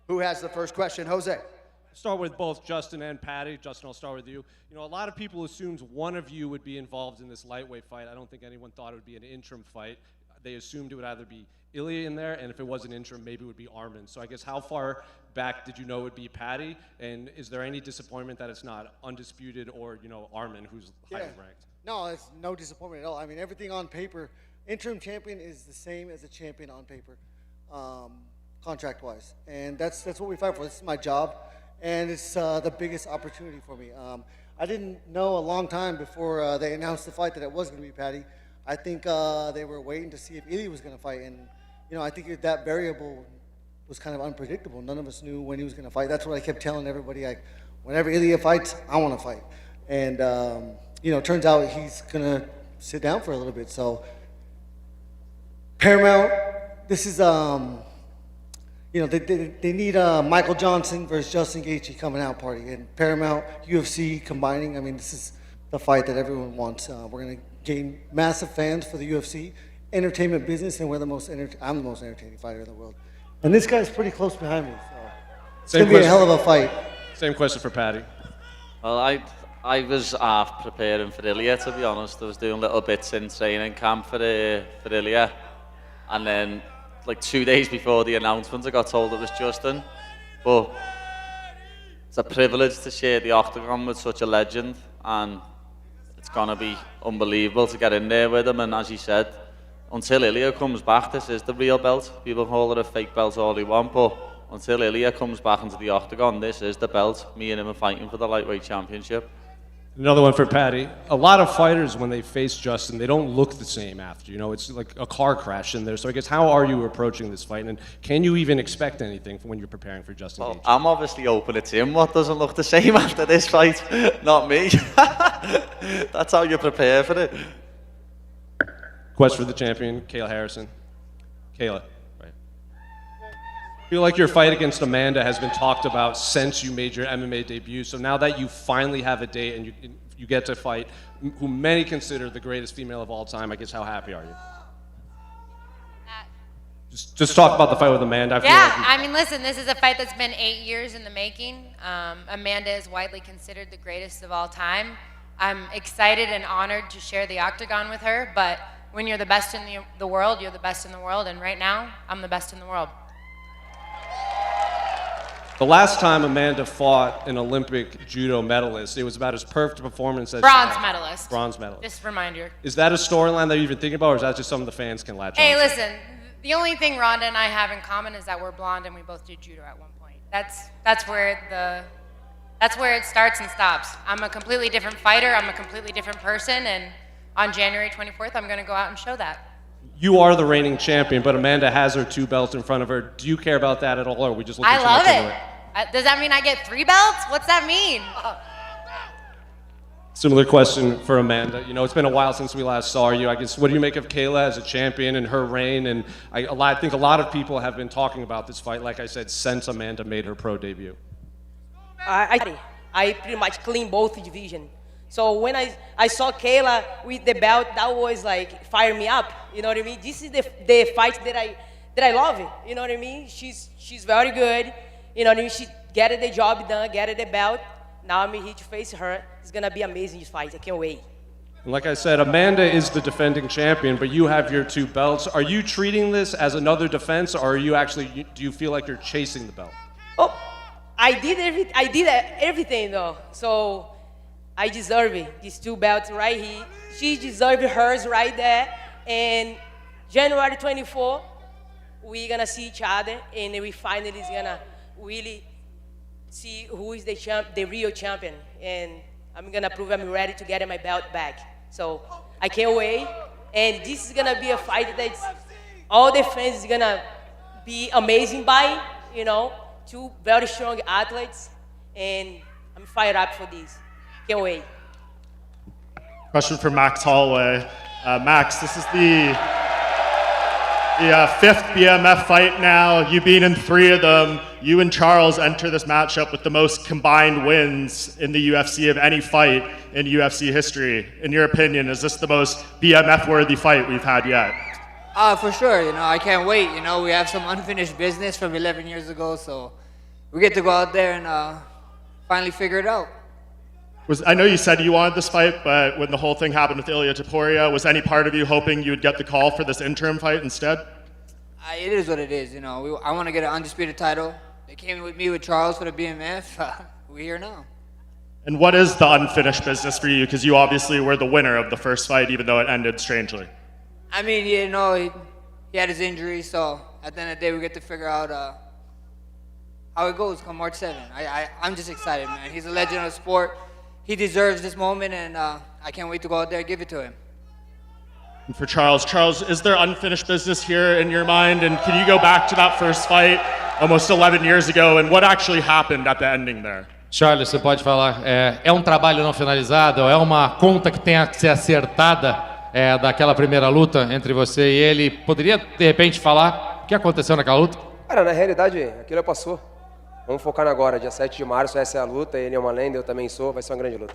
Who has the first question? Jose. Start with both Justin and Patty. Justin, I'll start with you. You know, a lot of people assumed one of you would be involved in this lightweight fight. I don't think anyone thought it would be an interim fight. They assumed it would either be Ilya in there, and if it was an interim, maybe it would be Arman. So I guess how far back did you know it would be Patty? And is there any disappointment that it's not undisputed or, you know, Arman, who's highly ranked? No, it's no disappointment at all. I mean, everything on paper, interim champion is the same as a champion on paper, contract-wise. And that's what we fight for. This is my job, and it's the biggest opportunity for me. I didn't know a long time before they announced the fight that it was going to be Patty. I think they were waiting to see if Ilya was going to fight, and you know, I think that variable was kind of unpredictable. None of us knew when he was going to fight. That's what I kept telling everybody. Like, whenever Ilya fights, I want to fight. And you know, turns out he's going to sit down for a little bit. So Paramount, this is you know, they need Michael Johnson versus Justin Gaethje coming out party, and Paramount UFC combining. I mean, this is the fight that everyone wants. We're going to gain massive fans for the UFC, entertainment business, and we're the most I'm the most entertaining fighter in the world. And this guy's pretty close behind me, so it's going to be a hell of a fight. Same question for Patty. Well, I was half preparing for Ilya, to be honest. I was doing little bits in training camp for Ilya, and then like 2 days before the announcement, I got told it was Justin. But it's a privilege to share the octagon with such a legend, and it's gonna be unbelievable to get in there with him. And as he said, until Ilya comes back, this is the real belt. People call it a fake belt all they want, but until Ilya comes back into the octagon, this is the belt. Me and him are fighting for the lightweight championship. Another one for Patty. A lot of fighters, when they face Justin, they don't look the same after. You know, it's like a car crash in there. So I guess how are you approaching this fight? And can you even expect anything when you're preparing for Justin Gaethje? I'm obviously hoping it's him. What doesn't look the same after this fight? Not me. That's how you prepare for it. Question for the champion, Kayla Harrison. Kayla, right. I feel like your fight against Amanda has been talked about since you made your MMA debut. So now that you finally have a date and you get to fight who many consider the greatest female of all time, I guess how happy are you? Just talk about the fight with Amanda. I mean, listen, this is a fight that's been 8 years in the making. Amanda is widely considered the greatest of all time. I'm excited and honored to share the octagon with her, but when you're the best in the world, you're the best in the world, and right now, I'm the best in the world. The last time Amanda fought an Olympic judo medalist, it was about as perfect a performance as Bronze medalist. Bronze medalist. Just a reminder. Is that a storyline that you're even thinking about, or is that just something the fans can latch on to? Hey, listen, the only thing Rhonda and I have in common is that we're blonde and we both did judo at one point. That's where it starts and stops. I'm a completely different fighter, I'm a completely different person, and on January 24th, I'm gonna go out and show that. You are the reigning champion, but Amanda has her 2 belts in front of her. Do you care about that at all, or are we just looking I too love much into it. Does that mean I get 3 belts? What's that mean? Similar question for Amanda. You know, it's been a while since we last saw you. I guess, what do you make of Kayla as a champion and her reign? And I think a lot of people have been talking about this fight, like I said, since Amanda made her pro debut. I pretty much cleaned both divisions. So when I saw Kayla with the belt, that was like fire me up. You know what I mean? This is the fight that I love. You know what I mean? She's very good. You know what I mean? She get the job done, get the belt. Now I'm here to face her. It's gonna be amazing, this fight. I can't wait. And like I said, Amanda is the defending champion, but you have your 2 belts. Are you treating this as another defense, or are you actually? Do you feel like you're chasing the belt? Oh, I did everything though. So I deserve it. These 2 belts right here. She deserves hers right there. And January 24, we're gonna see each other, and we finally is gonna really see who is the real champion. And I'm gonna prove I'm ready to get my belt back. So I can't wait. And this is gonna be a fight that's all the fans is gonna be amazing by. You know, 2 very strong athletes, and I'm fired up for this. Can't wait. Question for Max Holloway. Max, this is the 5th BMF fight now. You being in 3 of them. You and Charles enter this matchup with the most combined wins in the UFC of any fight in UFC history. In your opinion, is this the most BMF-worthy fight we've had yet? For sure. You know, I can't wait. You know, we have some unfinished business from 11 years ago, so we get to go out there and finally figure it out. I know you said you wanted this fight, but when the whole thing happened with Ilia Topuria, was any part of you hoping you would get the call for this interim fight instead? It is what it is, you know. I want to get an undisputed title. They came with me with Charles for the BMF. We're here now. And what is the unfinished business for you? Because you obviously were the winner of the first fight, even though it ended strangely. I mean, you know, he had his injury, so at the end of the day, we get to figure out how it goes come March 7th. I'm just excited, man. He's a legend of the sport. He deserves this moment, and I can't wait to go out there and give it to him. And for Charles, is there unfinished business here in your mind? And can you go back to that first fight almost 11 years ago, and what actually happened at the ending there? Charles, você pode falar, é um trabalho não finalizado, é uma conta que tem que ser acertada daquela primeira luta entre você e ele. Poderia, de repente, falar o que aconteceu naquela luta? Cara, na realidade, aquilo passou. Vamos focar no agora, dia 7 de março, essa é a luta, ele é uma lenda, eu também sou, vai ser uma grande luta.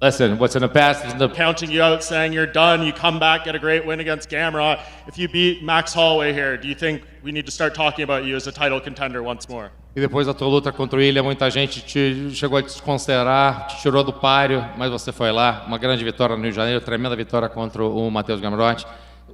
Listen, what's in the past is counting you out, saying you're done, you come back, get a great win against Gamrot. If you beat Max Holloway here, do you think we need to start talking about you as a title contender once more? E depois da tua luta contra o Ilha, muita gente te chegou a desconsiderar, te tirou do páreo, mas você foi lá. Uma grande vitória no Rio de Janeiro, tremenda vitória contra o Matheus Gamrot.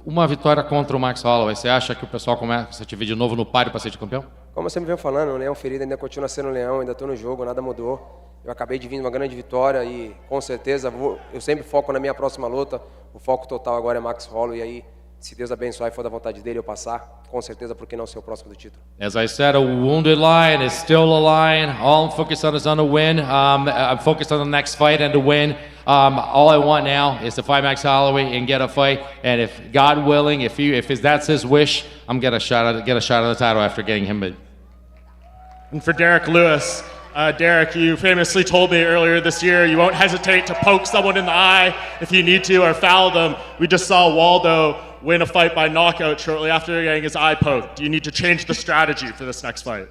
Uma vitória contra o Max Holloway. Você acha que o pessoal começa a te ver de novo no páreo para ser de campeão? Como eu sempre venho falando, o Leão ferido ainda continua sendo um leão, ainda estou no jogo, nada mudou. Eu acabei de vir uma grande vitória e com certeza eu sempre foco na minha próxima luta. O foco total agora é Max Holloway e aí, se Deus abençoar e for da vontade dele eu passar, com certeza, por que não ser o próximo do título? As I said, a wounded lion is still a lion. All I'm focused on is on the win. I'm focused on the next fight and to win. All I want now is to fight Max Holloway and get a fight. And if God willing, if that's his wish, I'm gonna get a shot at the title after getting him beat. And for Derrick Lewis, Derrick, you famously told me earlier this year you won't hesitate to poke someone in the eye if you need to or foul them. We just saw Waldo win a fight by knockout shortly after getting his eye poked. Do you need to change the strategy for this next fight?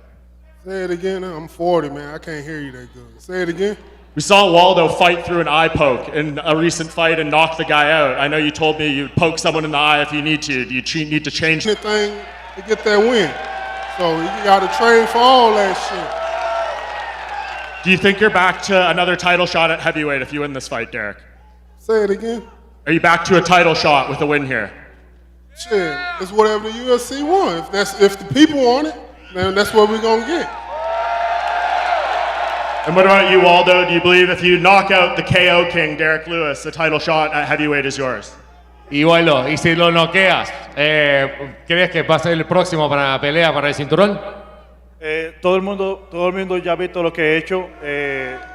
Say it again. I'm 40, man. I can't hear you that good. Say it again. We saw Waldo fight through an eye poke in a recent fight and knock the guy out. I know you told me you'd poke someone in the eye if you need to. Do you need to change anything to get that win? So you got to train for all that shit. Do you think you're back to another title shot at heavyweight if you win this fight, Derrick? Say it again. Are you back to a title shot with a win here? Shit, it's whatever the UFC wants. If the people want it, then that's what we're gonna get. And what about you, Waldo? Do you believe if you knock out the KO King, Derrick Lewis, the title shot at heavyweight is yours? Y Waldo, y si lo noqueas, ¿crees que va a ser el próximo para la pelea para el cinturón? Todo el mundo ya ha visto lo que he hecho.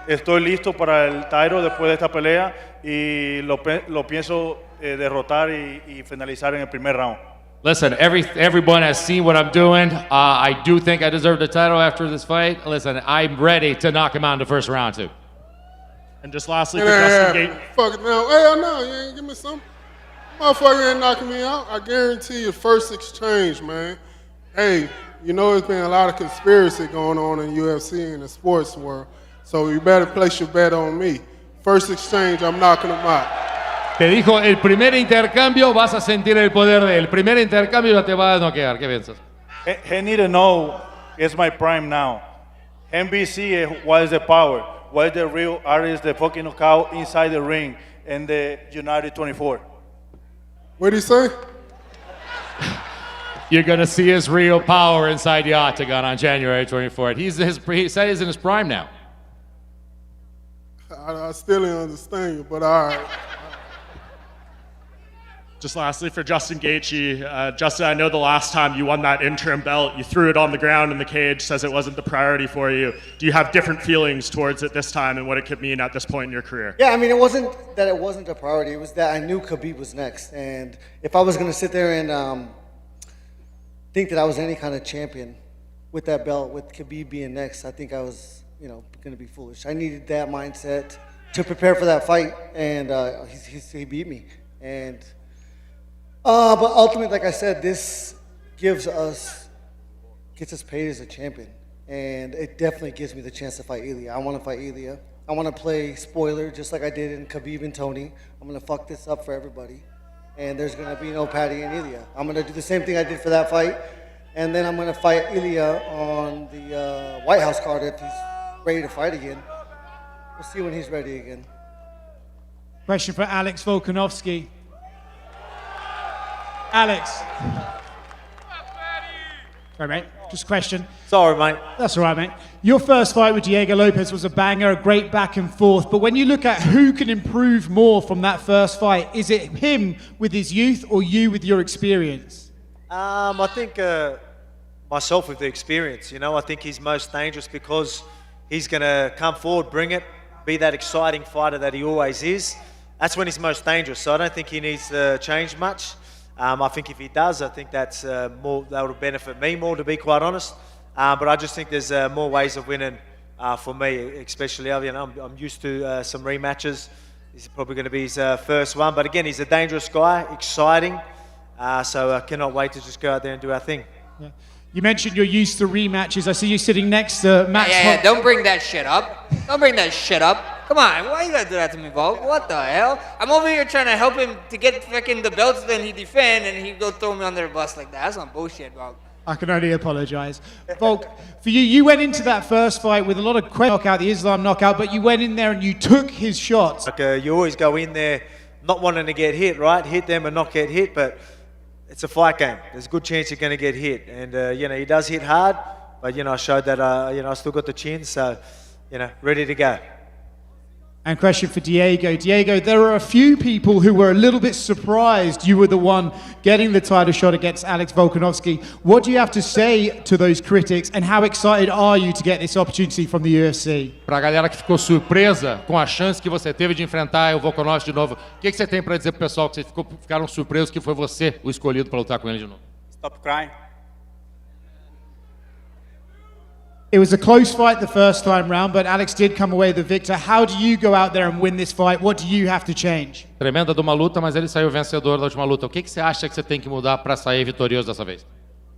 Estoy listo para el title después de esta pelea y lo pienso derrotar y finalizar en el primer round. Listen, everyone has seen what I'm doing. I do think I deserve the title after this fight. Listen, I'm ready to knock him out in the first round too. And just lastly, for Justin Gaethje. Fuck it now. Hey, no, you ain't give me something. Motherfucker ain't knocking me out. I guarantee you, first exchange, man. Hey, you know there's been a lot of conspiracy going on in UFC and the sports world, so you better place your bet on me. First exchange, I'm knocking him out. Te dijo, el primer intercambio vas a sentir el poder de él. El primer intercambio ya te va a noquear. ¿Qué piensas? He need to know it's my prime now. NBC, what is the power? What is the real artist, the fucking knockout inside the ring in the United 24? What did he say? You're going to see his real power inside the octagon on January 24th. He said he's in his prime now. I still don't understand you, but all right. Just lastly, for Justin Gaethje, Justin, I know the last time you won that interim belt, you threw it on the ground in the cage, says it wasn't the priority for you. Do you have different feelings towards it this time and what it could mean at this point in your career? Yeah, I mean, it wasn't that it wasn't a priority. It was that I knew Khabib was next. And if I was going to sit there and think that I was any kind of champion with that belt, with Khabib being next, I think I was, going to be foolish. I needed that mindset to prepare for that fight, and he beat me. And but ultimately, like I said, this gets us paid as a champion, and it definitely gives me the chance to fight Ilya. I want to fight Ilya. I want to play spoiler just like I did in Khabib and Tony. I'm going to fuck this up for everybody, and there's going to be no Paddy and Ilya. I'm going to do the same thing I did for that fight, and then I'm going to fight Ilya on the White House card if he's ready to fight again. We'll see when he's ready again. Question for Alex Volkanovski. Alex. Sorry, mate. Just a question. Sorry, mate. That's all right, mate. Your first fight with Diego Lopez was a banger, a great back and forth. But when you look at who can improve more from that first fight, is it him with his youth or you with your experience? I think myself with the experience. You know, I think he's most dangerous because he's going to come forward, bring it, be that exciting fighter that he always is. That's when he's most dangerous. So I don't think he needs to change much. I think if he does, I think that's more, that would benefit me more, to be quite honest. But I just think there's more ways of winning for me, especially. You know, I'm used to some rematches. This is probably going to be his first one. But again, he's a dangerous guy, exciting. So I cannot wait to just go out there and do our thing. Yeah. You mentioned you're used to rematches. I see you sitting next to Max. Yeah, don't bring that shit up. Don't bring that shit up. Come on, why you gotta do that to me, Volk? What the hell? I'm over here trying to help him to get freaking the belts, then he defend, and he go throw me under the bus like that. That's some bullshit, Volk. I can only apologize. Volk, for you, you went into that first fight with a lot of knockout, the Islam knockout, but you went in there and you took his shots. Like, you always go in there not wanting to get hit, right? Hit them and not get hit, but it's a fight game. There's a good chance you're going to get hit. And, you know, he does hit hard, but, you know, I showed that, you know, I still got the chin, so, you know, ready to go. And question for Diego. Diego, there are a few people who were a little bit surprised you were the one getting the title shot against Alex Volkanovski. What do you have to say to those critics, and how excited are you to get this opportunity from the UFC? Para a galera que ficou surpresa com a chance que você teve de enfrentar o Volkanovski de novo, o que você tem para dizer pro pessoal que ficaram surpresos que foi você o escolhido para lutar com ele de novo? Stop crying. It was a close fight the first time round, but Alex did come away the victor. How do you go out there and win this fight? What do you have to change? Tremenda de uma luta, mas ele saiu vencedor da última luta. O que você acha que você tem que mudar para sair vitorioso dessa vez?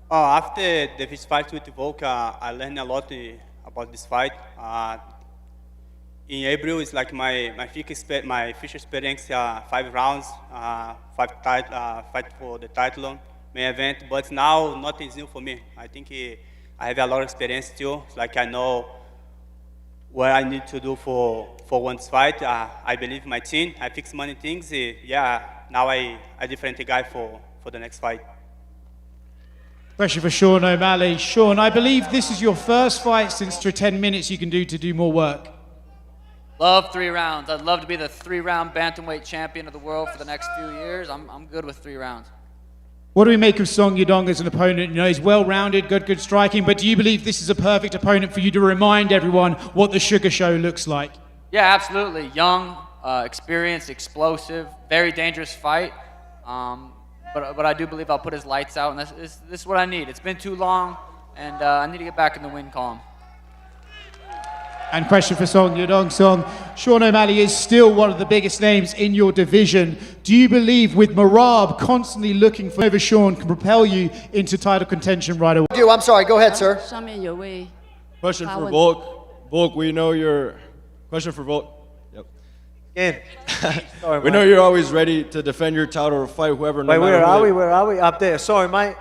After this fight with Volk, I learned a lot about this fight. In April, it's like my first experience, 5 rounds, fight for the title, main event. But now, nothing's new for me. I think I have a lot of experience too. Like I know what I need to do for one's fight. I believe in my team. I fix many things. Now I different guy for the next fight. Question for Sean O'Malley. Sean, I believe this is your first fight since the 10 minutes you can do to do more work. Love 3 rounds. I'd love to be the 3-round bantamweight champion of the world for the next few years. I'm good with 3 rounds. What do we make of Song Yadong as an opponent? You know, he's well-rounded, good striking, but do you believe this is a perfect opponent for you to remind everyone what the Sugar Show looks like? Yeah, absolutely. Young, experienced, explosive, very dangerous fight. But I do believe I'll put his lights out, and this is what I need. It's been too long, and I need to get back in the win column. And question for Song Yadong. Song, Sean O'Malley is still one of the biggest names in your division. Do you believe with Merab constantly looking for over Sean can propel you into title contention right away? I'm sorry, go ahead, sir. Question for Volk. Volk, we know you're... Question for Volk. Yep. Again. Sorry, we know you're always ready to defend your title or fight whoever. Wait, where are we? Up there. Sorry, mate.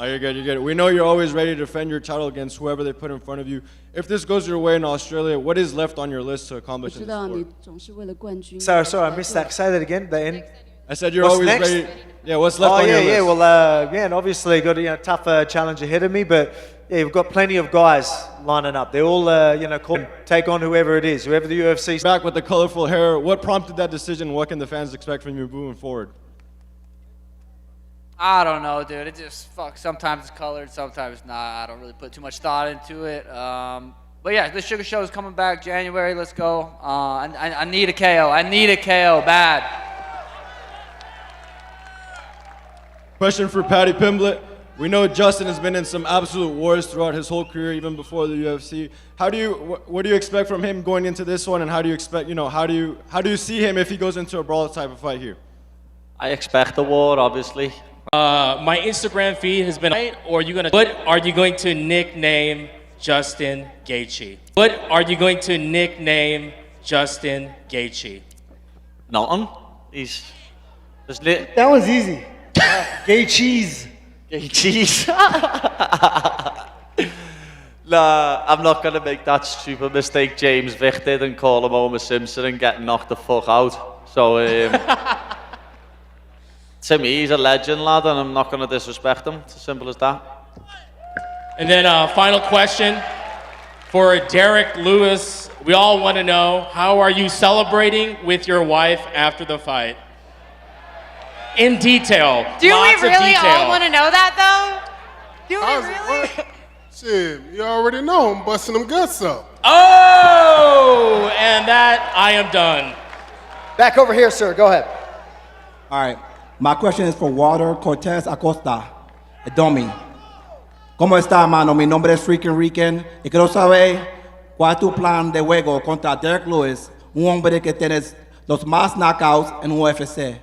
Oh, you're good. We know you're always ready to defend your title against whoever they put in front of you. If this goes your way in Australia, what is left on your list to accomplish in the sport? Sorry, I missed that. Say that again. The end. I said you're what's always next? ready. Yeah, what's left on your list? Yeah. Well, and obviously got a tough challenge ahead of me, but yeah, we've got plenty of guys lining up. They're all, take on whoever it is, whoever the UFC's back with the colorful hair. What prompted that decision? What can the fans expect from you moving forward? I don't know, dude. It just sometimes it's colored, sometimes not. I don't really put too much thought into it. But yeah, the Sugar Show is coming back January. Let's go. I need a KO. I need a KO bad. Question for Paddy Pimblett. We know Justin has been in some absolute wars throughout his whole career, even before the UFC. What do you expect from him going into this one, and how do you expect, how do you see him if he goes into a brawl type of fight here? I expect a war, obviously. My Instagram feed has been, what are you going to nickname Justin Gaethje? What are you going to nickname Justin Gaethje? Nothing. That one's easy. Gay cheese. Gay cheese. Nah, I'm not going to make that stupid mistake James Vick did and call him Homer Simpson and get knocked the fuck out. So, to me, he's a legend, lad, and I'm not going to disrespect him. It's as simple as that. And then final question for Derrick Lewis. We all want to know, how are you celebrating with your wife after the fight? In detail. Do we Lots of really detail. all want to know that, though? Do we really? Shit, you already know I'm busting them guts up. Oh, and that I am done. Back over here, sir. Go ahead. All right. My question is for Waldo Cortez Acosta. Domi. ¿Cómo está, hermano? Mi nombre es Freaking Rican. Y quiero saber cuál es tu plan de juego contra Derrick Lewis, un hombre que tiene los más knockouts en UFC.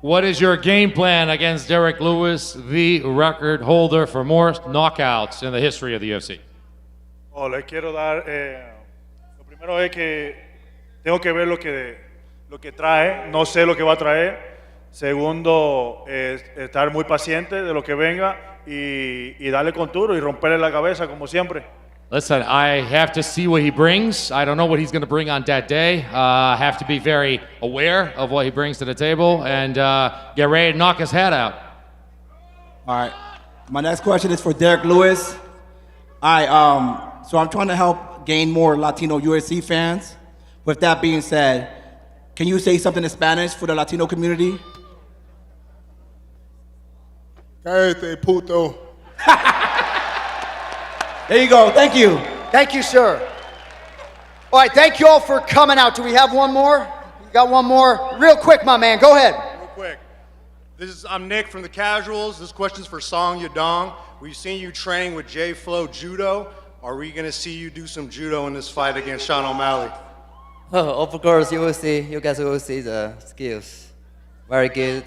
What is your game plan against Derrick Lewis, the record holder for more knockouts in the history of the UFC? Le quiero dar, lo primero es que tengo que ver lo que trae, no sé lo que va a traer. Segundo, estar muy paciente de lo que venga y darle con duro y romperle la cabeza como siempre. Listen, I have to see what he brings. I don't know what he's going to bring on that day. I have to be very aware of what he brings to the table and get ready to knock his head out. All right. My next question is for Derrick Lewis. All right. So I'm trying to help gain more Latino UFC fans. With that being said, can you say something in Spanish for the Latino community? Cállate, puto. There you go. Thank you. Thank you, sir. All right, thank you all for coming out. Do we have one more? You got one more? Real quick, my man. Go ahead. Real quick. I'm Nick from the Casuals. This question's for Song Yadong. We've seen you training with J Flow Judo. Are we going to see you do some judo in this fight against Sean O'Malley? Oh, of course, you guys will see the skills. Very good.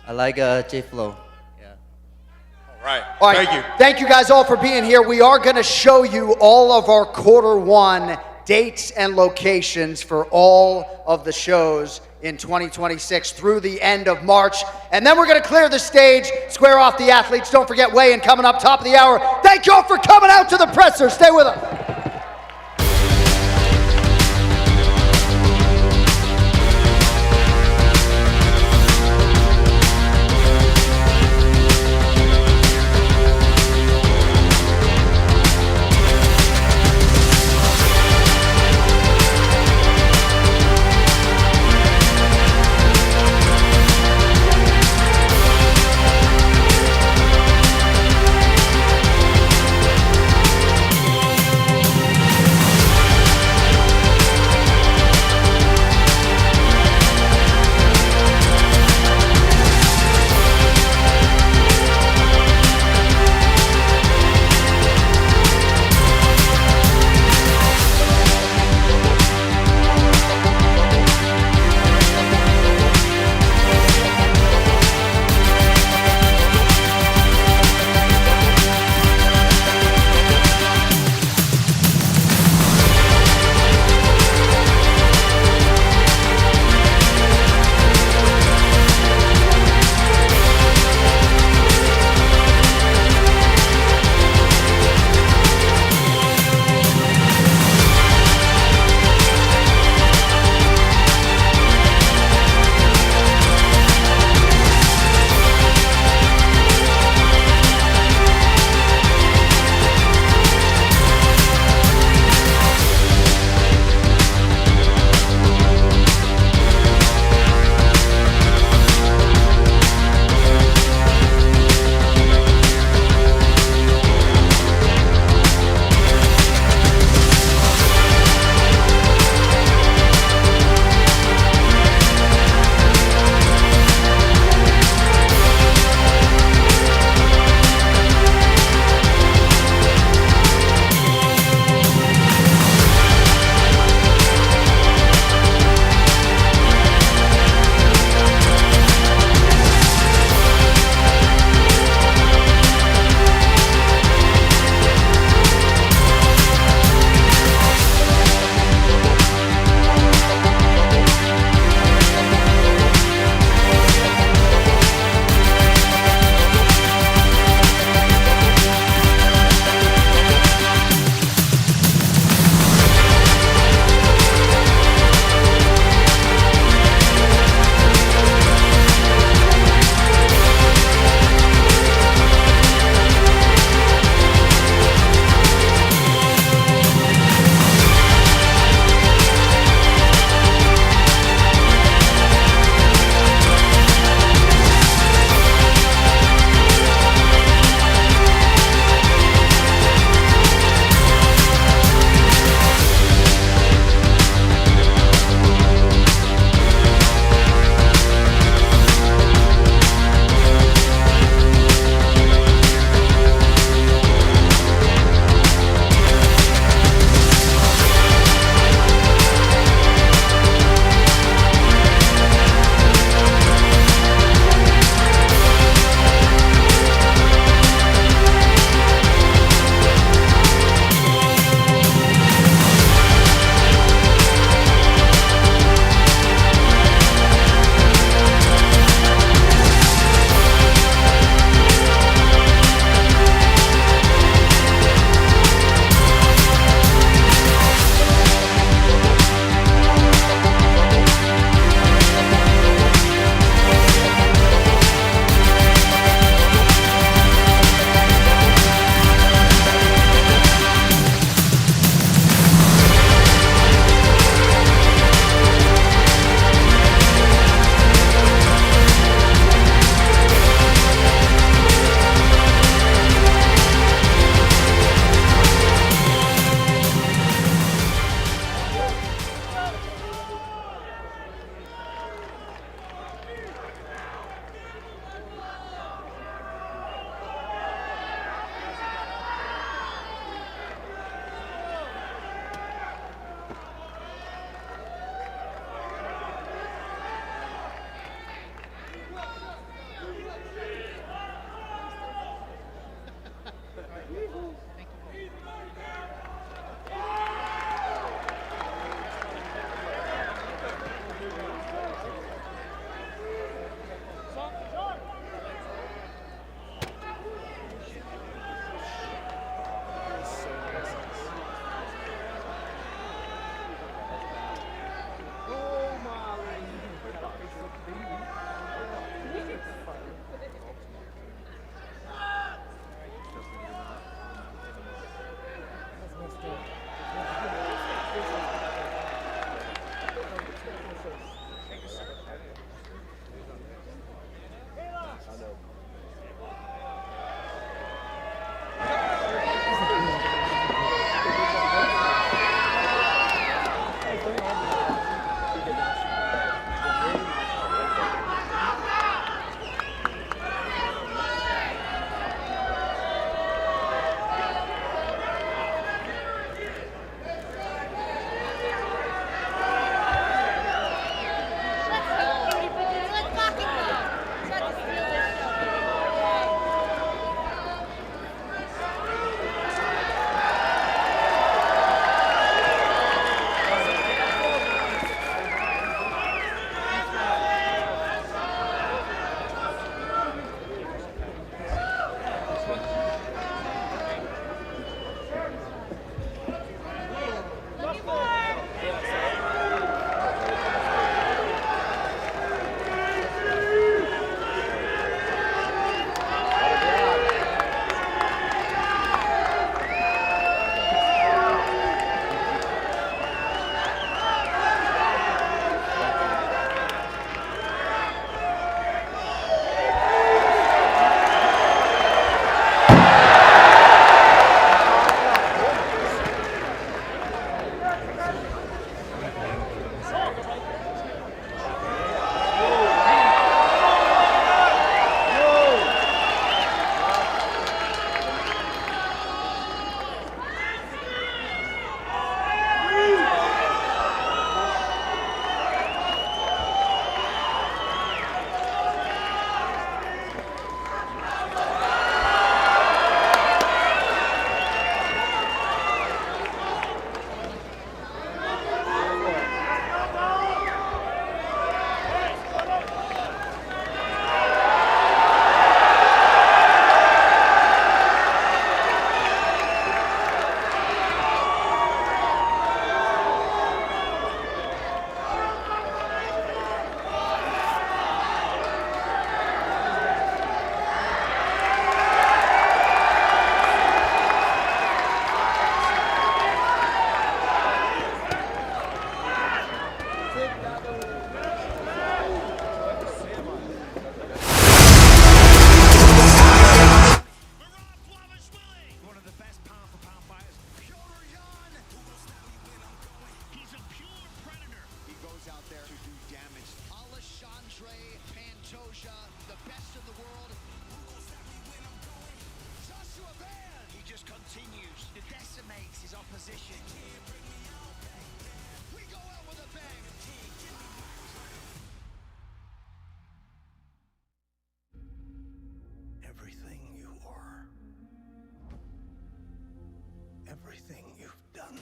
I like J Flow. All right. Thank you. Thank you guys all for being here. We are going to show you all of our Q1 dates and locations for all of the shows in 2026 through the end of March. And then we're going to clear the stage, square off the athletes. Don't forget weigh-in coming up top of the hour. Thank you all for coming out to the presser. Stay with us. decimates his opposition. We go out with a bang. Everything you are, everything you've done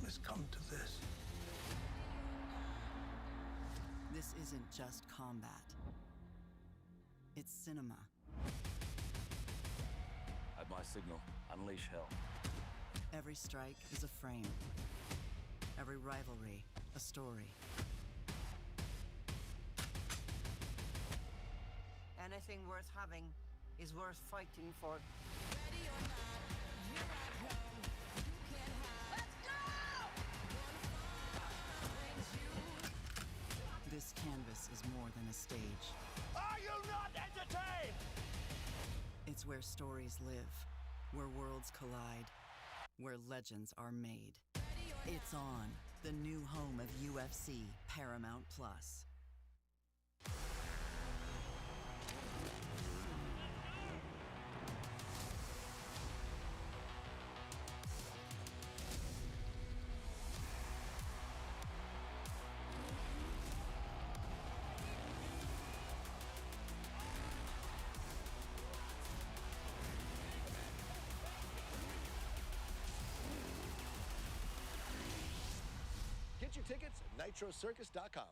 has come to this. This isn't just combat. It's cinema. At my signal, unleash hell. Every strike is a frame. Every rivalry, a story. Anything worth having is worth fighting for. This canvas is more than a stage. Are you not entertained? It's where stories live, where worlds collide, where legends are made. It's on, the new home of UFC, Paramount Plus. Get your tickets at nitrocircus.com.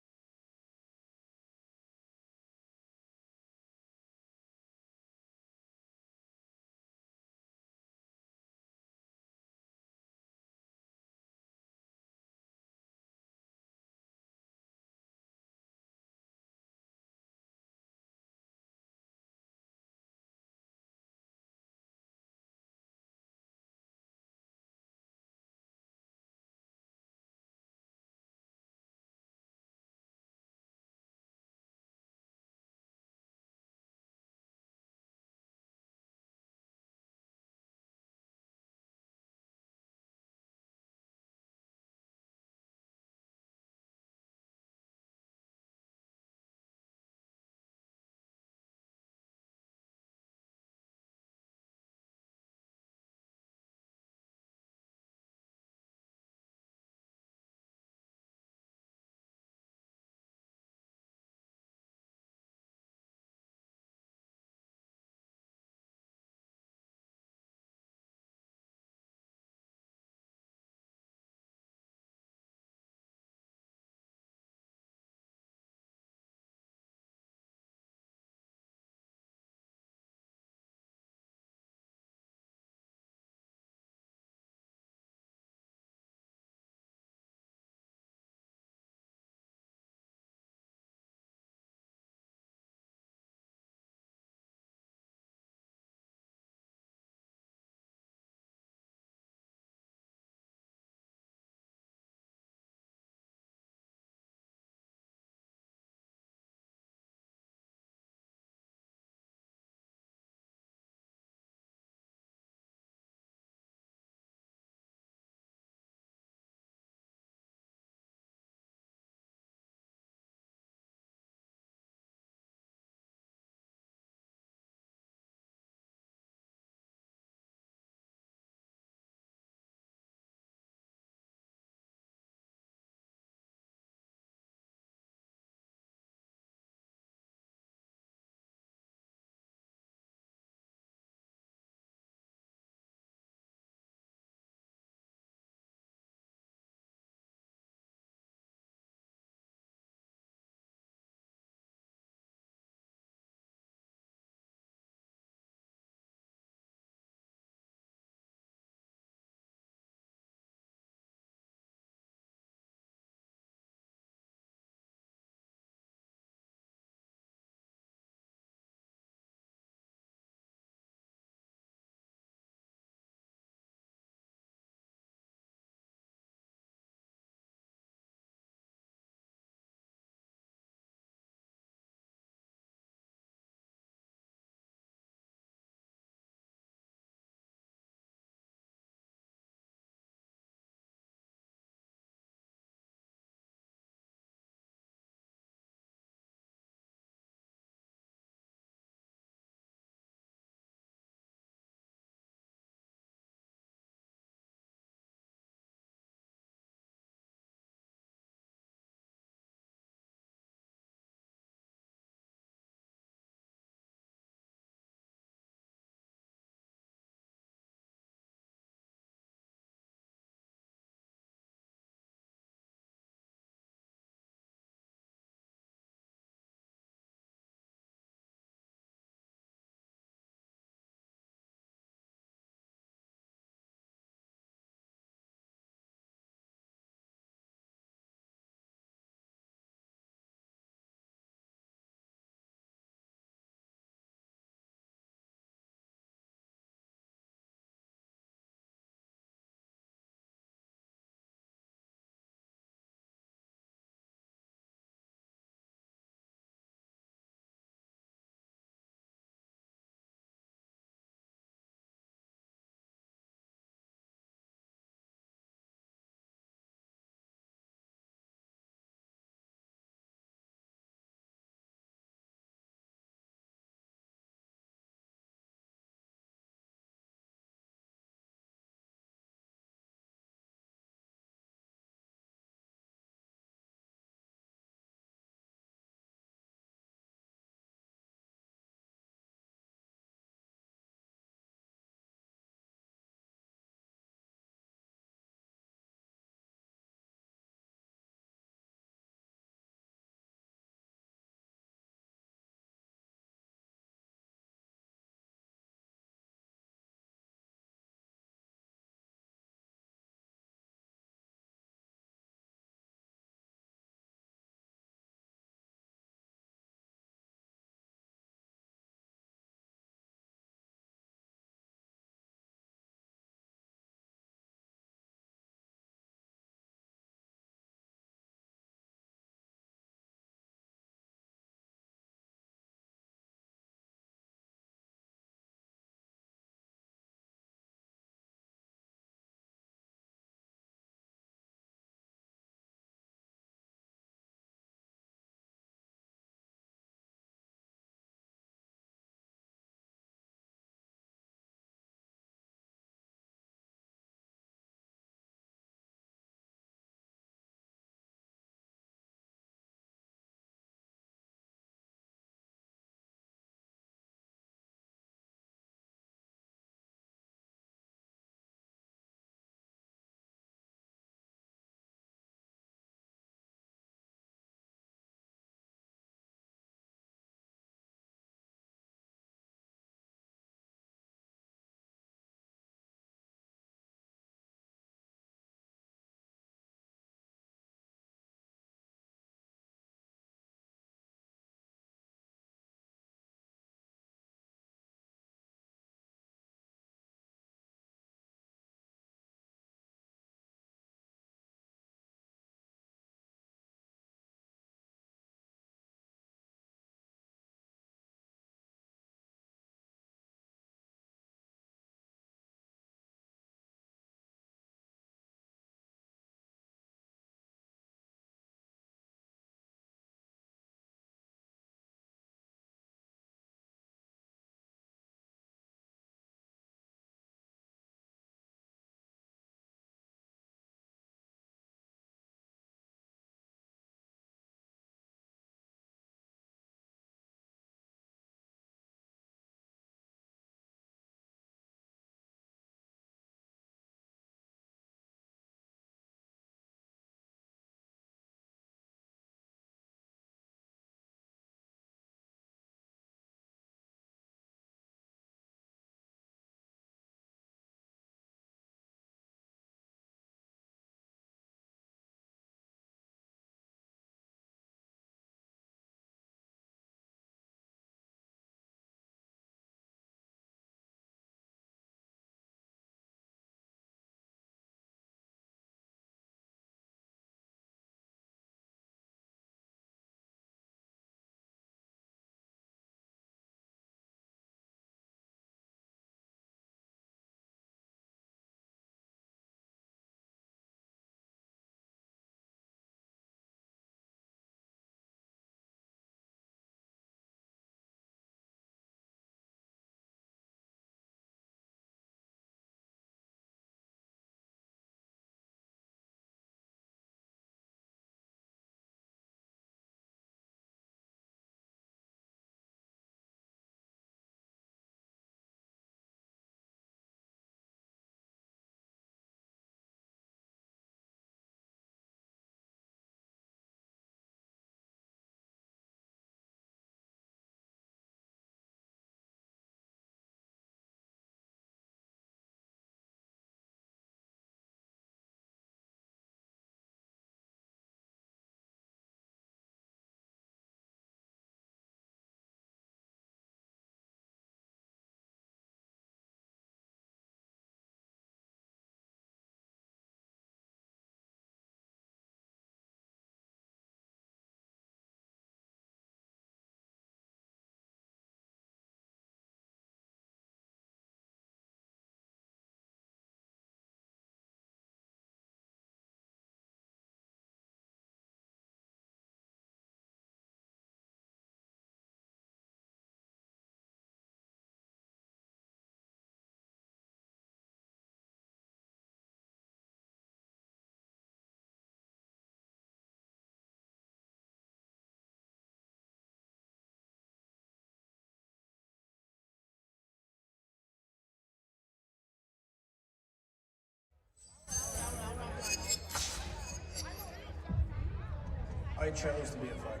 chose to be a fighter.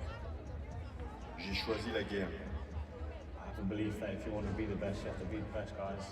J'ai choisi la guerre. I have a belief that if you want to be the best, you have to be the best, guys.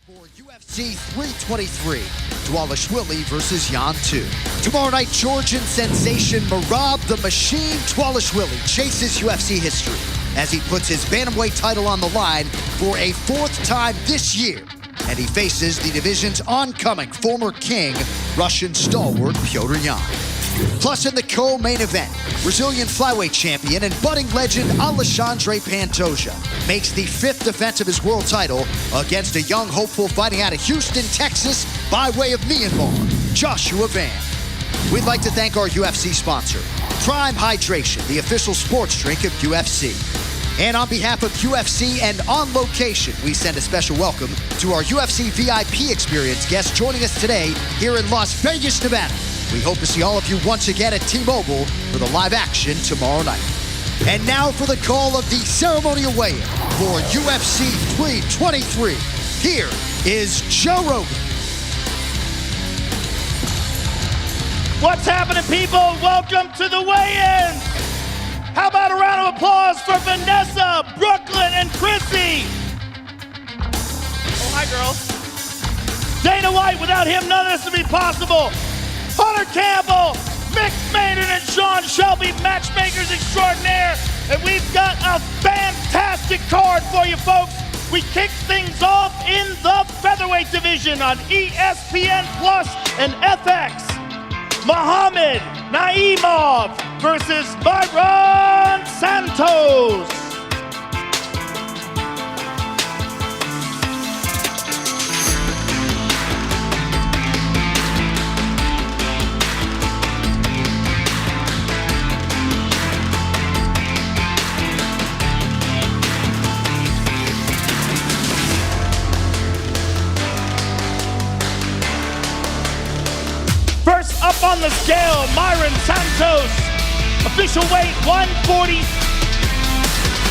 For UFC 323, Dvalishvili versus Yan 2. Tomorrow night, Georgian sensation Merab the Machine Dvalishvili chases UFC history as he puts his bantamweight title on the line for a fourth time this year. And he faces the division's oncoming former king, Russian stalwart Petr Yan. Plus in the co-main event, Brazilian flyweight champion and budding legend Alexandre Pantoja makes the fifth defense of his world title against a young hopeful fighting out of Houston, Texas by way of Myanmar, Joshua Van. We'd like to thank our UFC sponsor, Prime Hydration, the official sports drink of UFC. And on behalf of UFC and On Location, we send a special welcome to our UFC VIP experience guests joining us today here in Las Vegas, Nevada. We hope to see all of you once again at T-Mobile for the live action tomorrow night. And now for the call of the ceremonial weigh-in for UFC 323. Here is Joe Rogan. What's happening, people? Welcome to the weigh-in. How about a round of applause for Vanessa, Brooklyn, and Chrissy? Oh, hi, girls. Dana White, without him, none of this would be possible. Hunter Campbell, Mick Maynard, and Sean Shelby, matchmakers extraordinaire. And we've got a fantastic card for you, folks. We kick things off in the featherweight division on ESPN Plus and FX. Muhammad Naimov versus Byron Santos. First up on the scale, Myron Santos, Official weight 140.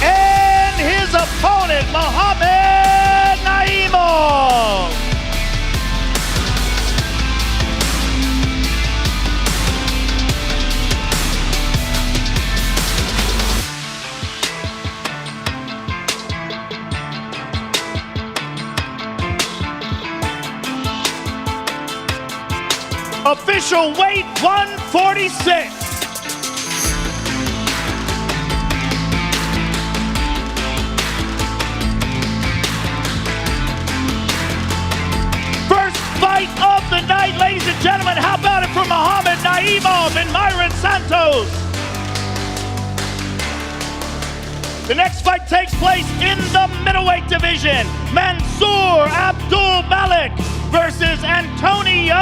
And his opponent, Mohammed Naimov. Official weight 146. First fight of the night, ladies and gentlemen. How about it for Mohammed Naimov and Myron Santos? The next fight takes place in the middleweight division. Mansour Abdul Malik versus Antonio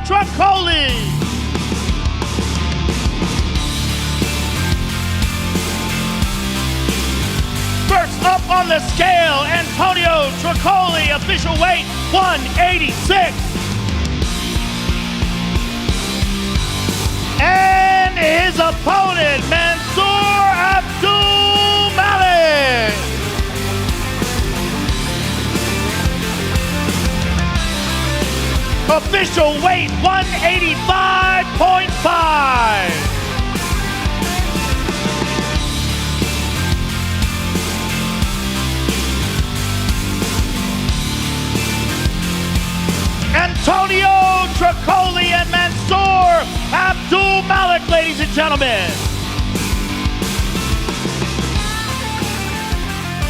Tricoli. First up on the scale, Antonio Tricoli, official weight 186. And his opponent, Mansour Abdul Malik. Official weight 185.5. Antonio Tricoli and Mansour Abdul Malik, ladies and gentlemen.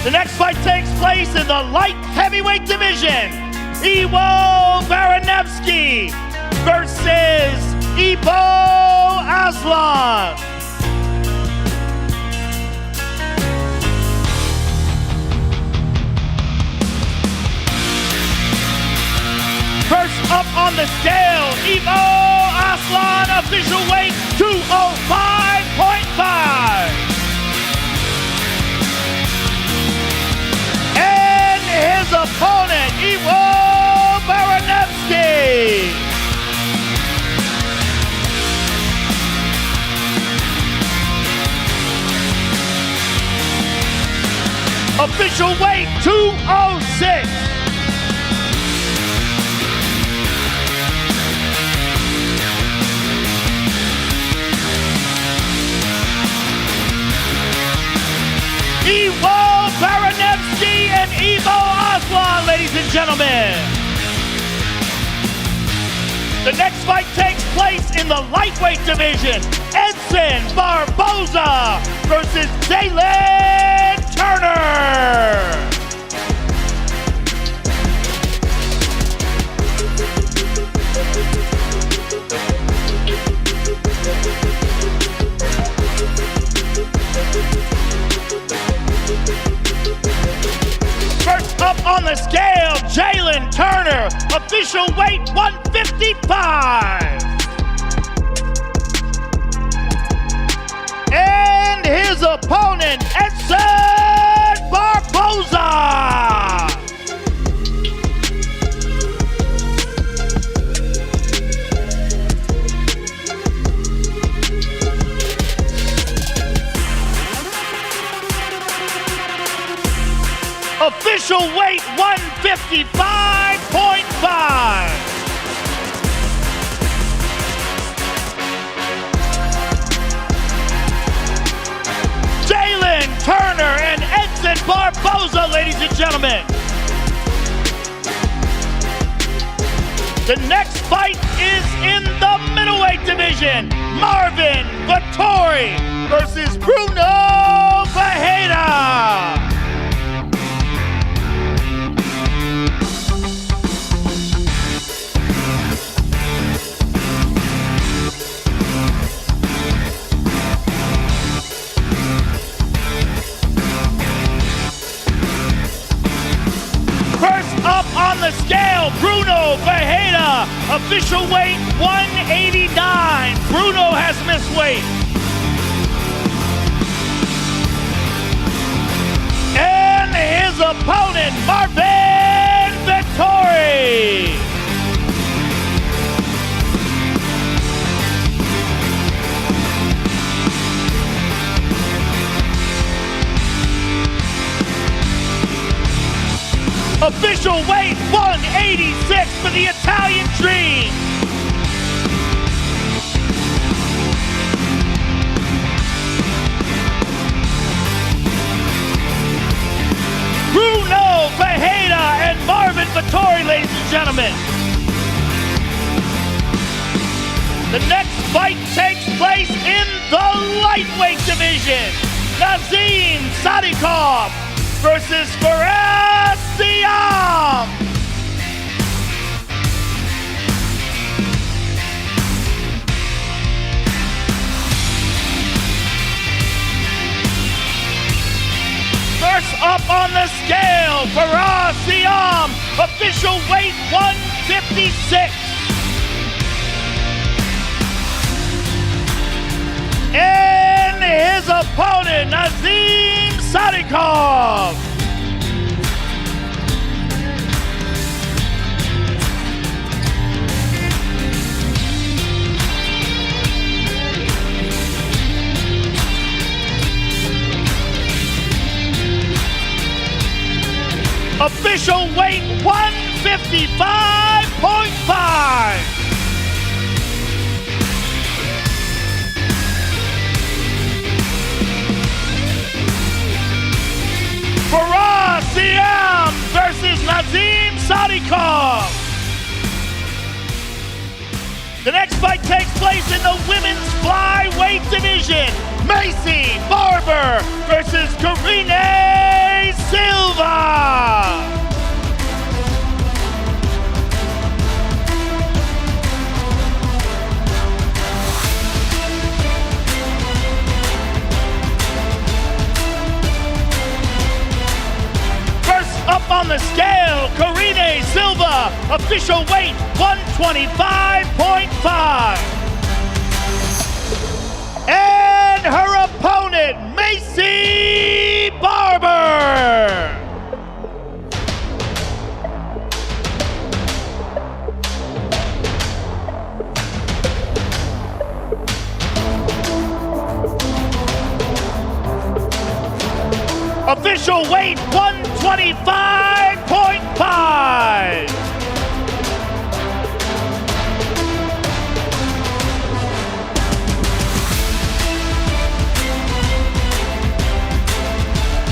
The next fight takes place in the light heavyweight division. Ivo Baranevsky versus Ivo Aslan. First up on the scale, Ivo Aslan, official weight 205.5. And his opponent, Ivo Baranevsky. Official weight 206. Ivo Baranevsky and Ivo Aslan, ladies and gentlemen. The next fight takes place in the lightweight division. Edson Barboza versus Jalen Turner. First up on the scale, Jalen Turner, official weight 155. And his opponent, Edson Barboza. Official weight 155.5. Jalen Turner and Edson Barboza, ladies and gentlemen. The next fight is in the middleweight division. Marvin Vettori versus Bruno Ferreira. First up on the scale, Bruno Ferreira, official weight 189. Bruno has missed weight. And his opponent, Marvin Vettori. the Italian Dream. Bruno Ferreira and Marvin Vittori, ladies and gentlemen. The next fight takes place in the lightweight division. Nazim Sadikov versus Merab Dvalishvili. First up on the scale, Faraz Siam, official weight 156. And his opponent, Nazim Sadikov. Official weight 155.5. Faraz Siam versus Nazim Sadikov. The next fight takes place in the women's flyweight division. Macy Barber versus Karine Silva. Up on the scale, Karine Silva, official weight 125.5. And her opponent, Macy Barber. Official weight 125.5.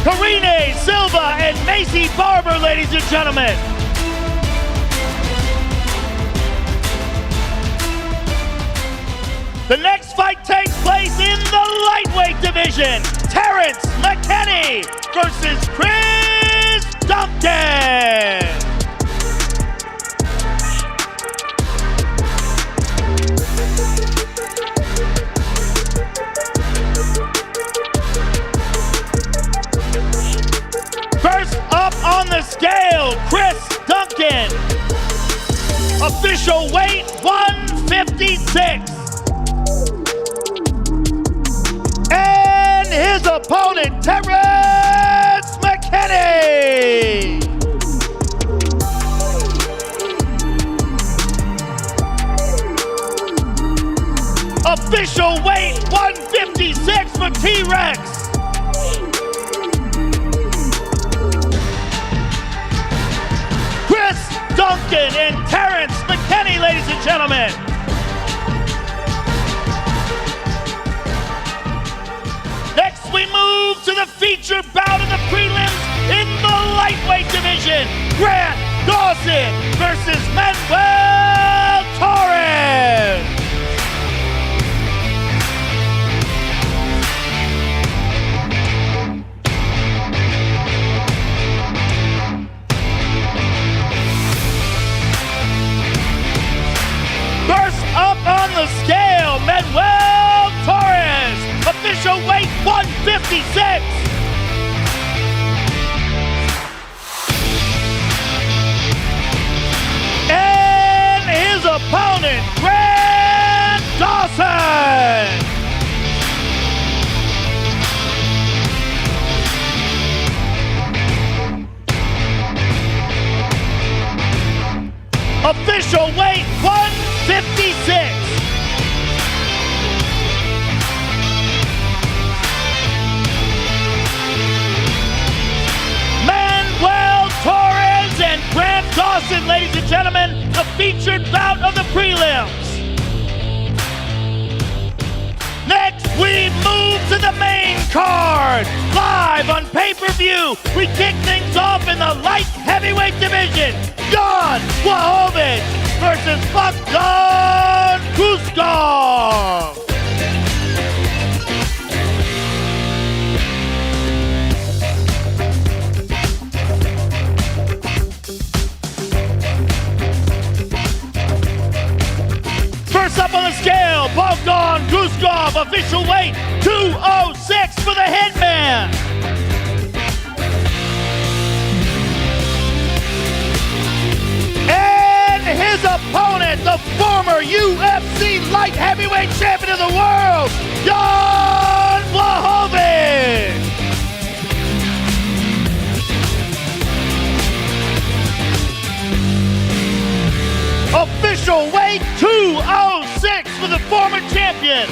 Karine Silva and Macy Barber, ladies and gentlemen. The next fight takes place in the lightweight division. Terrence McKinney versus Chris Duncan. First up on the scale, Chris Duncan. Official weight 156. And his opponent, Terrence McKinney. Official weight 156 for T-Rex. Chris Duncan and Terrence McKinney, ladies and gentlemen. Next, we move to the feature bout of the prelims in the lightweight division. Grant Dawson versus Manuel Torres. First up on the scale, Manuel Torres. Official weight 156. And his opponent, Grant Dawson. Official weight 156. Manuel Torres and Grant Dawson, ladies and gentlemen, the we move to the main card. Live on pay-per-view, we kick things off in the light heavyweight division. Yaong versus Volkanovski. First up on the scale, Volkanovski, official weight 206 for the Hitman. And his opponent, the former UFC light heavyweight champion of the world, Yaong. Official weight 206 for the former champion.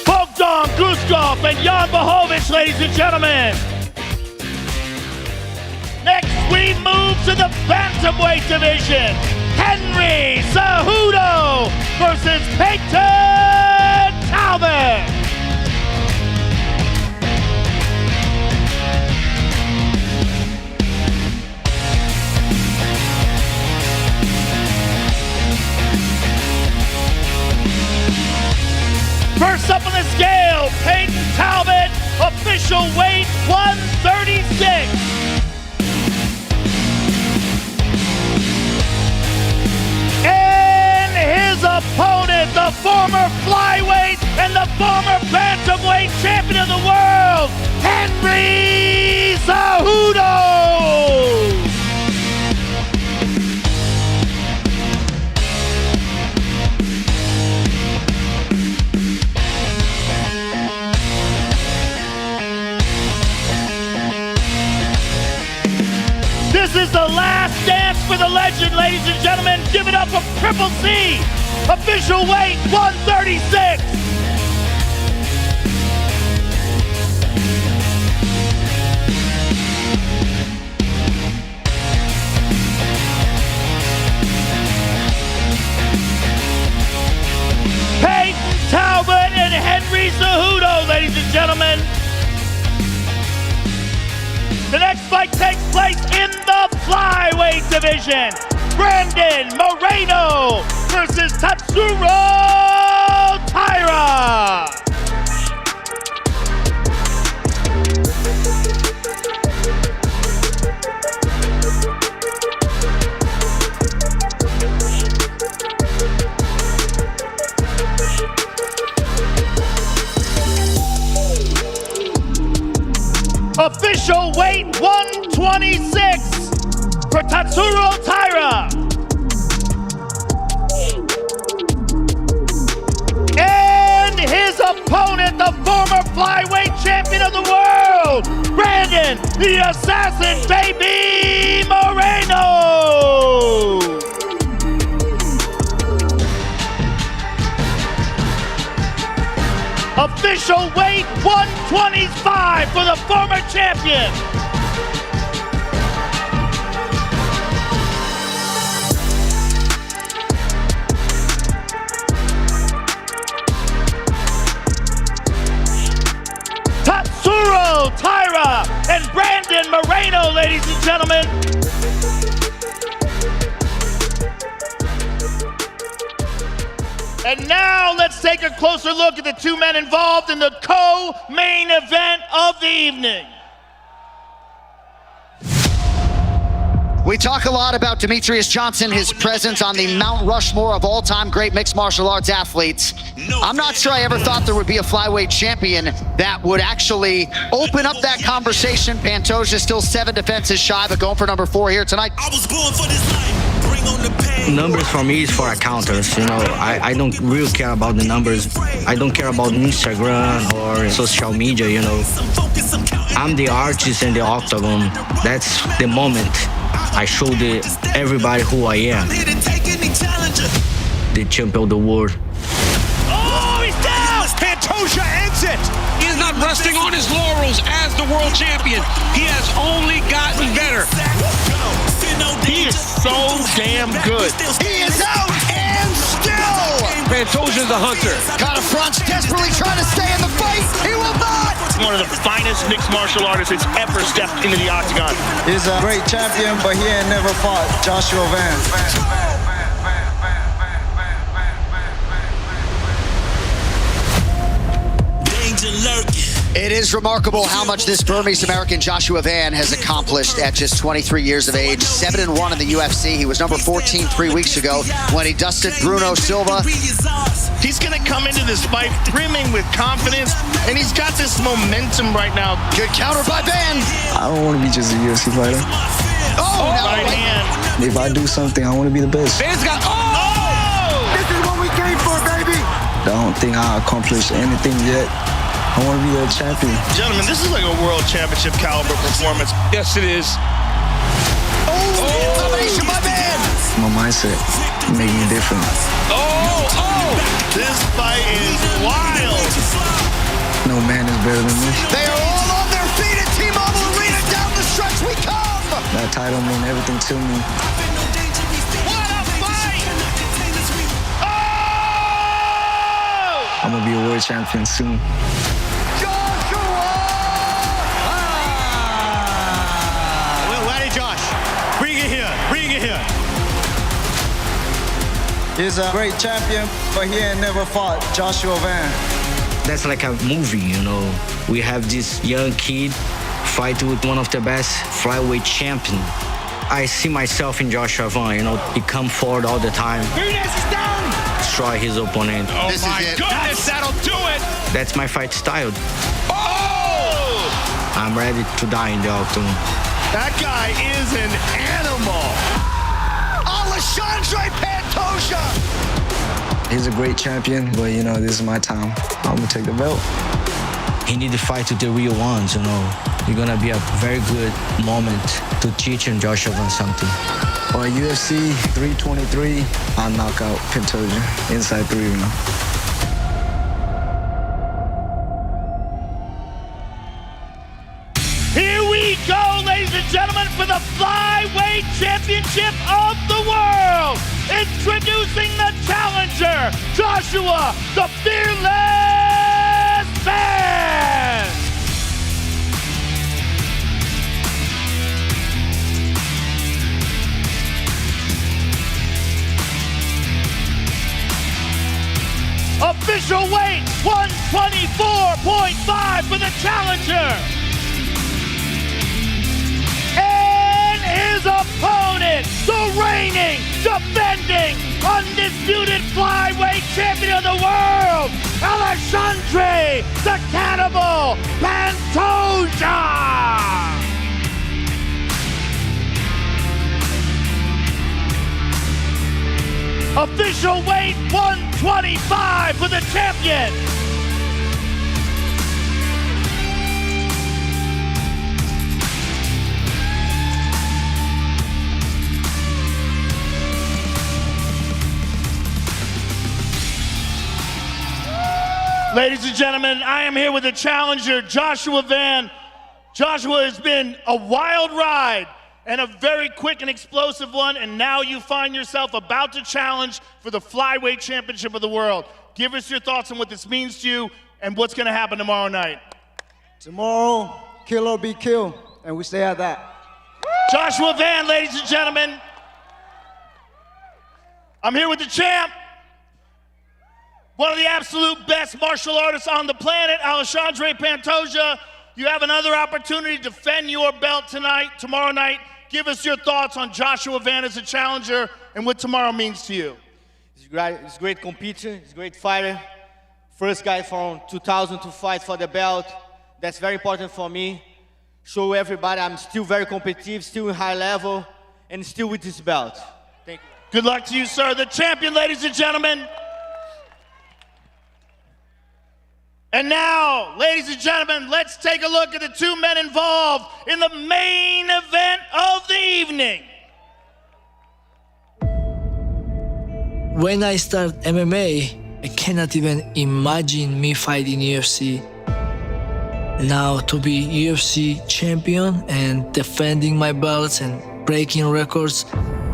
Volkanovski and Yaong, ladies and gentlemen. Next, we move to the bantamweight division. Henry Cejudo versus Petr Yan. First up on the scale, Peyton Talbot, official weight 136. And his opponent, the former flyweight and the former bantamweight champion of the world, Henry Cejudo. This is the last dance for the legend, ladies and gentlemen. Give it up for Triple C. Official weight 136. Peyton Talbot and Henry Cejudo, ladies and gentlemen. The next fight takes place in the flyweight division. Brandon Moreno versus Tatsuro Taira. Official weight 126 for Tatsuro Taira. And his opponent, the former flyweight champion of the world, Brandon the Assassin Baby Moreno. Official weight 125 for the former champion. Tatsuro Taira and Brandon Moreno, ladies and gentlemen. And now let's take a closer look at the two men involved in the co-main event of the evening. We talk a lot about Demetrius Johnson, his presence on the Mount Rushmore of all-time great mixed martial arts athletes. I'm not sure I ever thought there would be a flyweight champion that would actually open up that conversation. Pantoja still 7 defenses shy, but going for number 4 here tonight. I was born for this life. Bring on the pain. Numbers for me is for counters. You know, I don't really care about the numbers. I don't care about Instagram or social media, you know. I'm the artist in the octagon. That's the moment I show everybody who I am. The champion of the world. Oh, he's down! Pantoja ends it! He's not resting on his laurels. years as the world champion. He has only gotten better. He is so damn good. He is out and still. Pantoja's a hunter. Fronts desperately trying to stay in the fight. He will not. One of the finest mixed martial artists that's ever stepped into the octagon. He's a great champion, but he ain't never fought Joshua Van. It is remarkable how much this Burmese-American Joshua Van has accomplished at just 23 years of age. 7-1 in the UFC. He was number 14 3 weeks ago when he dusted Bruno Silva. He's going to come into this fight brimming with confidence, and he's got this momentum right now. Good counter by Van. I don't want to be just a UFC fighter. Oh, no. Right hand. If I do something, I want to be the best. Van's got, This is what we came for, baby. I don't think I accomplished anything yet. I want to be the champion. Gentlemen, this is like a world championship caliber performance. Yes, it is. Combination by Van. My mindset made me different. This fight is wild. No man is better than me. They are all on their feet at T-Mobile Arena. Down the stretch we come. That title meant everything to me. What a fight! I'm going to be a world champion soon. He's a great champion, but he ain't never fought Joshua Van. That's like a movie, you know. We have this young kid fight with one of the best flyweight champion. I see myself in Joshua Van, you know. He come forward all the time. Nunez is down! Destroy his opponent. Oh my goodness, that'll do it! That's my fight style. Oh! I'm ready to die in the octagon. That guy is an animal. Alexandre Pantoja. He's a great champion, but you know, this is my time. I'm gonna take the belt. He need to fight with the real ones, you know. It's gonna be a very good moment to teach him Joshua Van something. On UFC 323, I'll knock out Pantoja inside 3 rounds. Here we go, ladies and gentlemen, for the Flyweight Championship of the world. Introducing the challenger, Joshua, the Fearless Van. Official weight, 124.5 for the challenger. His opponent, the reigning, defending, undisputed flyweight champion of the world, Alexandre the Cannibal Pantoja! Official weight 125 for the champion. Ladies and gentlemen, I am here with the challenger, Joshua Van. Joshua has been a wild ride and a very quick and explosive one, and now you find yourself about to challenge for the Flyweight Championship of the world. Give us your thoughts on what this means to you and what's gonna happen tomorrow night. Tomorrow, kill or be killed, and we stay at that. Joshua Van, ladies and gentlemen. I'm here with the champ. One of the absolute best martial artists on the planet, Alexandre Pantoja. You have another opportunity to defend your belt tomorrow night. Give us your thoughts on Joshua Van as a challenger and what tomorrow means to you. He's a great competitor, he's a great fighter. First guy from 2000 to fight for the belt. That's very important for me. Show everybody I'm still very competitive, still in high level, and still with this belt. Thank you. Good luck to you, sir. The champion, ladies and gentlemen. And now, ladies and gentlemen, let's take a look at the two men involved in the main event of the evening. When I start MMA, I cannot even imagine me fighting UFC. Now to be UFC champion and defending my belts and breaking records,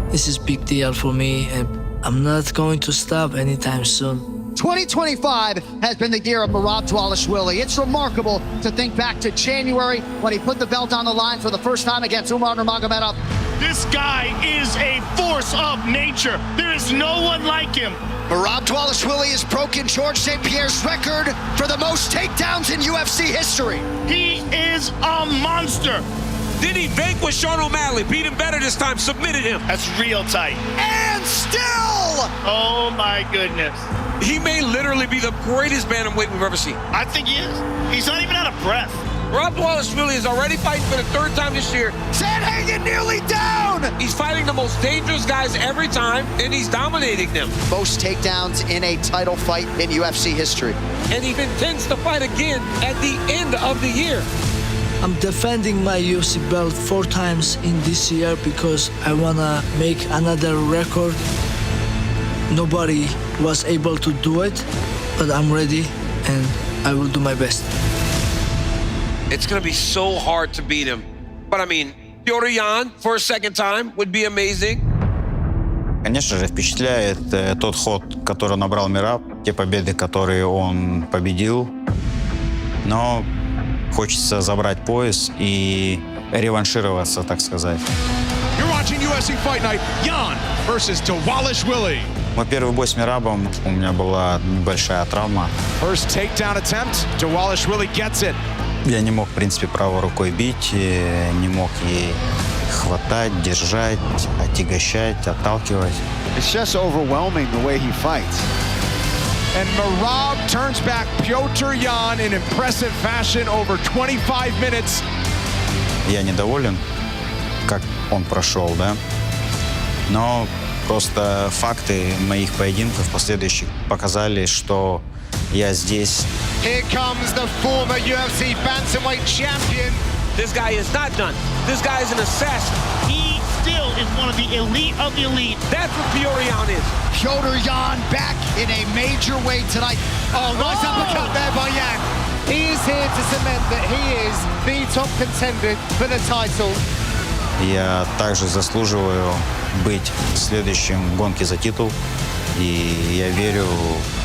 this is a big deal for me, and I'm not going to stop anytime soon. 2025 has been the year of Merab Dvalishvili. It's remarkable to think back to January when he put the belt on the line for the first time against Umar Nurmagomedov. This guy is a force of nature. There is no one like him. Merab Dvalishvili has broken George St. Pierre's record for the most takedowns in UFC history. He is a monster. Then he vanquished Sean O'Malley, beat him better this time, submitted him. That's real tight. And still! Oh my goodness. He may literally be the greatest bantamweight we've ever seen. I think he is. He's not even out of breath. Merab Dvalishvili is already fighting for the third time this year. Sandhagen nearly down! He's fighting the most dangerous guys every time, and he's dominating them. Most takedowns in a title fight in UFC history. And he intends to fight again at the end of the year. I'm defending my UFC belt 4 times in this year because I wanna make another record. Nobody was able to do it, but I'm ready and I will do my best. It's gonna be so hard to beat him. But I mean, Petr Yan for a second time would be amazing. Конечно же, впечатляет тот ход, который набрал Мераб, те победы, которые он победил. Но хочется забрать пояс и реваншироваться, так сказать. You're watching UFC Fight Night, Yan versus Dvalishvili. Мой первый бой с Мерабом, у меня была большая травма. First takedown attempt, Dvalishvili gets it. Я не мог, в принципе, правой рукой бить, не мог ей хватать, держать, отягощать, отталкивать. It's just overwhelming the way he fights. And Merab turns back Petr Yan in impressive fashion over 25 minutes. Я недоволен, как он прошел, да? Но просто факты моих поединков последующих показали, что я здесь. Here comes the former UFC bantamweight champion. This guy is not done. This guy is an assassin. He still is one of the elite of the elite. That's what Petr Yan is. Petr Yan back in a major way tonight. Oh, nice uppercut there by Yan. He is here to cement that he is the top contender for the title. Я также заслуживаю быть следующим в гонке за титул. И я верю,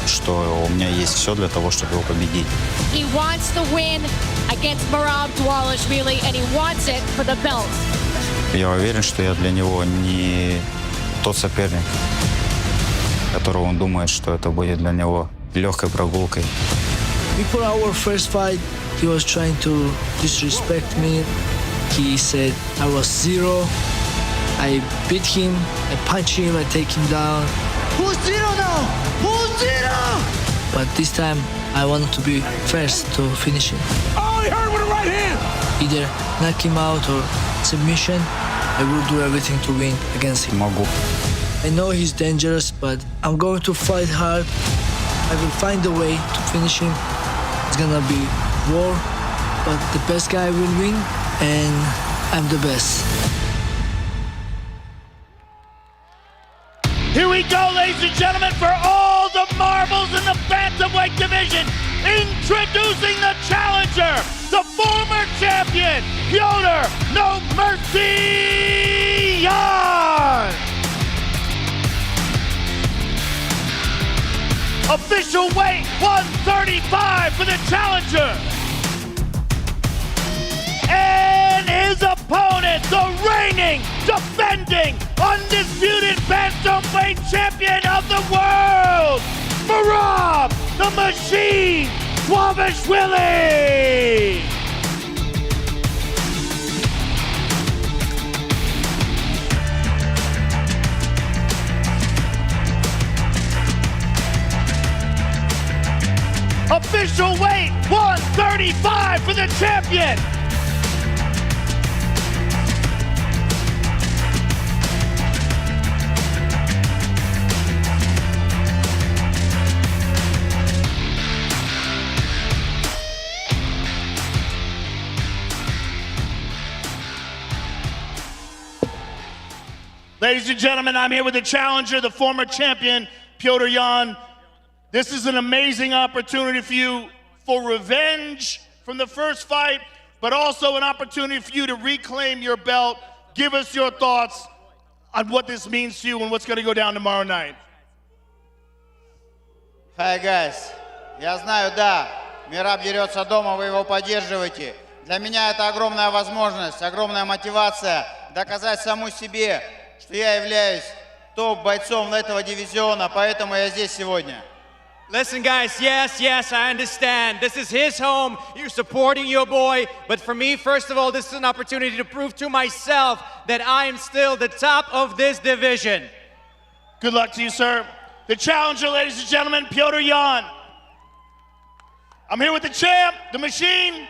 что у меня есть все для того, чтобы его победить. He wants the win against Merab Dvalishvili, and he wants it for the belt. Я уверен, что я для него не тот соперник, которого он думает, что это будет для него легкой прогулкой. Before our first fight, he was trying to disrespect me. He said I was zero. I beat him, I punch him, I take him down. Who's zero now? Who's zero? But this time, I wanted to be first to finish him. Oh, he hurt with a right hand! Either knock him out or submission. I will do everything to win against him. I know he's dangerous, but I'm going to fight hard. I will find a way to finish him. It's gonna be war, but the best guy will win, and I'm the best. Here we go, ladies and gentlemen, for all the marbles in the bantamweight division. Introducing the challenger, the former champion, Petr No Mercy Yan. Official weight 135 for the challenger. And his opponent, the reigning, defending, undisputed bantamweight champion of the world, Merab the Machine Dvalishvili. Official weight 135 for the champion. Ladies and gentlemen, I'm here with the challenger, the former champion, Petr Yan. This is an amazing opportunity for you for revenge from the first fight, but also an opportunity for you to reclaim your belt. Give us your thoughts on what this means to you and what's going to go down tomorrow night. Hi guys, я знаю, да, Мераб дерется дома, вы его поддерживаете. Для меня это огромная возможность, огромная мотивация доказать саму себе, что я являюсь топ-бойцом этого дивизиона, поэтому я здесь сегодня. Listen, guys, yes, I understand. This is his home. You're supporting your boy. But for me, first of all, this is an opportunity to prove to myself that I am still the top of this division. Good luck to you, sir. The challenger, ladies and gentlemen, Petr Yan. I'm here with the champ, the machine.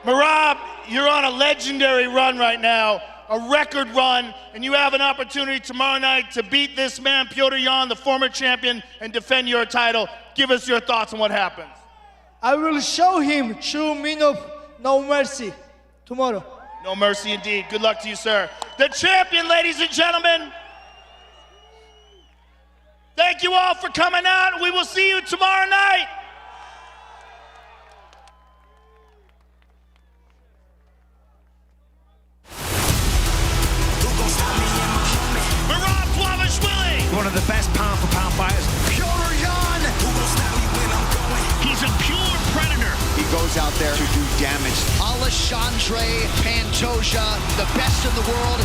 Merab, you're on a legendary run right now. A record run, and you have an opportunity tomorrow night to beat this man, Petr Yan, the former champion, and defend your title. Give us your thoughts on what happens. I will show him true meaning of no mercy tomorrow. No mercy indeed. Good luck to you, sir. The champion, ladies and gentlemen. Thank you all for coming out. We will see you tomorrow night. Merab Dvalishvili. One of the best pound-for-pound fighters. Petr Yan. He's a pure predator. He goes out there to do damage. Alexandre Pantoja, the best in the world.